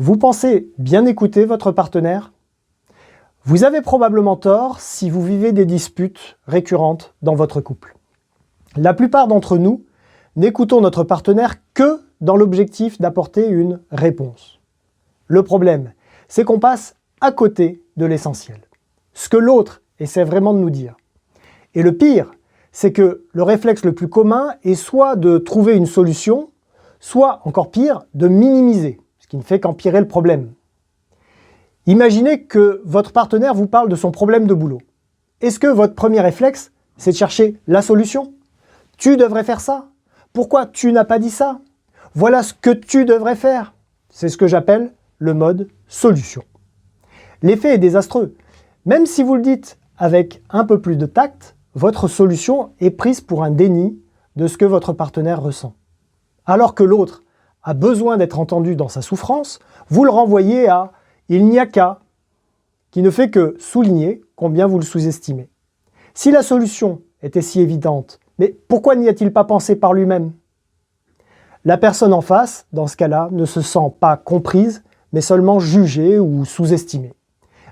Vous pensez bien écouter votre partenaire? Vous avez probablement tort si vous vivez des disputes récurrentes dans votre couple. La plupart d'entre nous n'écoutons notre partenaire que dans l'objectif d'apporter une réponse. Le problème, c'est qu'on passe à côté de l'essentiel. Ce que l'autre essaie vraiment de nous dire. Et le pire, c'est que le réflexe le plus commun est soit de trouver une solution, soit, encore pire, de minimiser, ce qui ne fait qu'empirer le problème. Imaginez que votre partenaire vous parle de son problème de boulot. Est-ce que votre premier réflexe, c'est de chercher la solution? Tu devrais faire ça. Pourquoi tu n'as pas dit ça? Voilà ce que tu devrais faire. C'est ce que j'appelle le mode solution. L'effet est désastreux. Même si vous le dites avec un peu plus de tact, votre solution est prise pour un déni de ce que votre partenaire ressent. Alors que l'autre a besoin d'être entendu dans sa souffrance, vous le renvoyez à « il n'y a qu'à », qui ne fait que souligner combien vous le sous-estimez. Si la solution était si évidente, mais pourquoi n'y a-t-il pas pensé par lui-même? La personne en face, dans ce cas-là, ne se sent pas comprise, mais seulement jugée ou sous-estimée.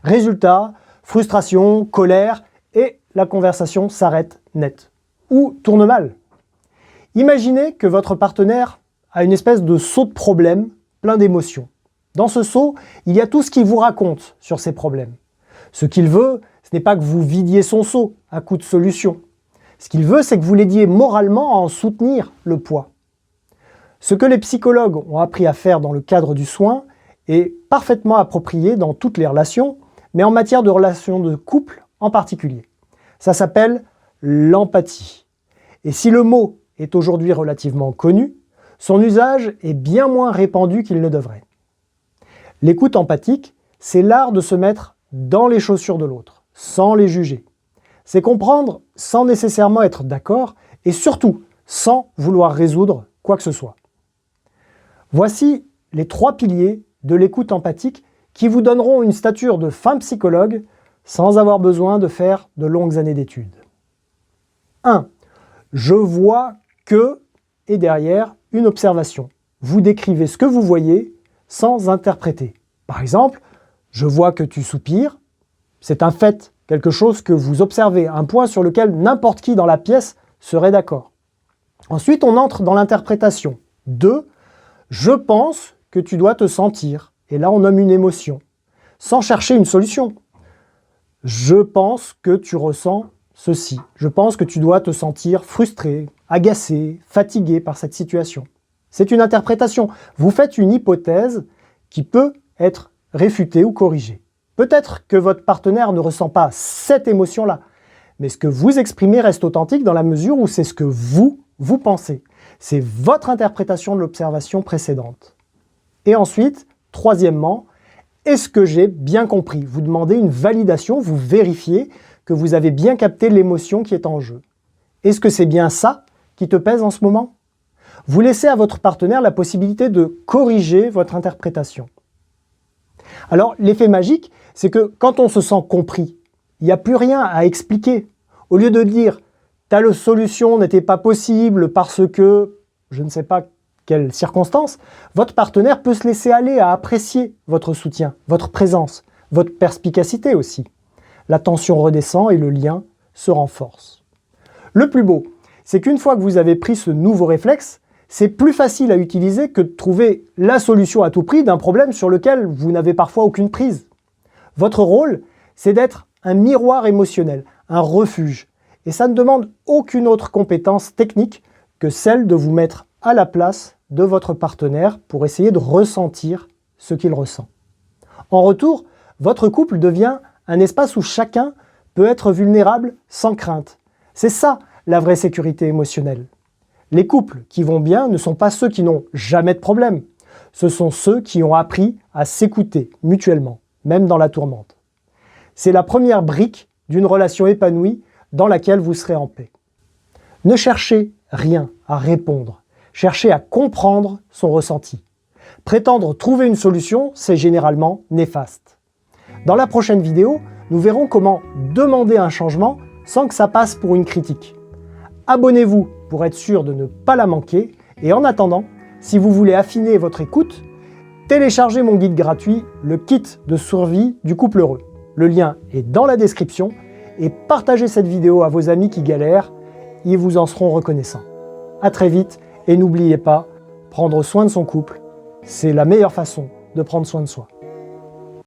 Résultat, frustration, colère, et la conversation s'arrête net. Ou tourne mal. Imaginez que votre partenaire a une espèce de seau de problèmes, plein d'émotions. Dans ce seau, il y a tout ce qu'il vous raconte sur ses problèmes. Ce qu'il veut, ce n'est pas que vous vidiez son seau à coup de solution. Ce qu'il veut, c'est que vous l'aidiez moralement à en soutenir le poids. Ce que les psychologues ont appris à faire dans le cadre du soin est parfaitement approprié dans toutes les relations, mais en matière de relations de couple en particulier. Ça s'appelle l'empathie. Et si le mot est aujourd'hui relativement connu, son usage est bien moins répandu qu'il ne devrait. L'écoute empathique, c'est l'art de se mettre dans les chaussures de l'autre, sans les juger. C'est comprendre sans nécessairement être d'accord et surtout sans vouloir résoudre quoi que ce soit. Voici les 3 piliers de l'écoute empathique qui vous donneront une stature de fin psychologue sans avoir besoin de faire de longues années d'études. 1. Je vois que, et derrière, une observation. Vous décrivez ce que vous voyez sans interpréter. Par exemple, je vois que tu soupires. C'est un fait, quelque chose que vous observez, un point sur lequel n'importe qui dans la pièce serait d'accord. Ensuite, on entre dans l'interprétation. 2. Je pense que tu dois te sentir. Et là, on nomme une émotion, sans chercher une solution. Je pense que tu ressens ceci. Je pense que tu dois te sentir frustré, agacé, fatigué par cette situation. C'est une interprétation. Vous faites une hypothèse qui peut être réfutée ou corrigée. Peut-être que votre partenaire ne ressent pas cette émotion-là, mais ce que vous exprimez reste authentique dans la mesure où c'est ce que vous pensez. C'est votre interprétation de l'observation précédente. Et ensuite, troisièmement, est-ce que j'ai bien compris? Vous demandez une validation, vous vérifiez que vous avez bien capté l'émotion qui est en jeu. Est-ce que c'est bien ça qui te pèse en ce moment? Vous laissez à votre partenaire la possibilité de corriger votre interprétation. Alors, l'effet magique, c'est que quand on se sent compris, il n'y a plus rien à expliquer. Au lieu de dire « ta solution n'était pas possible parce que je ne sais pas quelles circonstances », votre partenaire peut se laisser aller à apprécier votre soutien, votre présence, votre perspicacité aussi. La tension redescend et le lien se renforce. Le plus beau, c'est qu'une fois que vous avez pris ce nouveau réflexe, c'est plus facile à utiliser que de trouver la solution à tout prix d'un problème sur lequel vous n'avez parfois aucune prise. Votre rôle, c'est d'être un miroir émotionnel, un refuge. Et ça ne demande aucune autre compétence technique que celle de vous mettre à la place de votre partenaire pour essayer de ressentir ce qu'il ressent. En retour, votre couple devient un espace où chacun peut être vulnérable sans crainte. C'est ça la vraie sécurité émotionnelle. Les couples qui vont bien ne sont pas ceux qui n'ont jamais de problème. Ce sont ceux qui ont appris à s'écouter mutuellement, même dans la tourmente. C'est la première brique d'une relation épanouie dans laquelle vous serez en paix. Ne cherchez rien à répondre. Cherchez à comprendre son ressenti. Prétendre trouver une solution, c'est généralement néfaste. Dans la prochaine vidéo, nous verrons comment demander un changement sans que ça passe pour une critique. Abonnez-vous pour être sûr de ne pas la manquer et en attendant, si vous voulez affiner votre écoute, Téléchargez mon guide gratuit, le kit de survie du couple heureux. Le lien est dans la description et partagez cette vidéo à vos amis qui galèrent, ils vous en seront reconnaissants. À très vite et n'oubliez pas, prendre soin de son couple, c'est la meilleure façon de prendre soin de soi.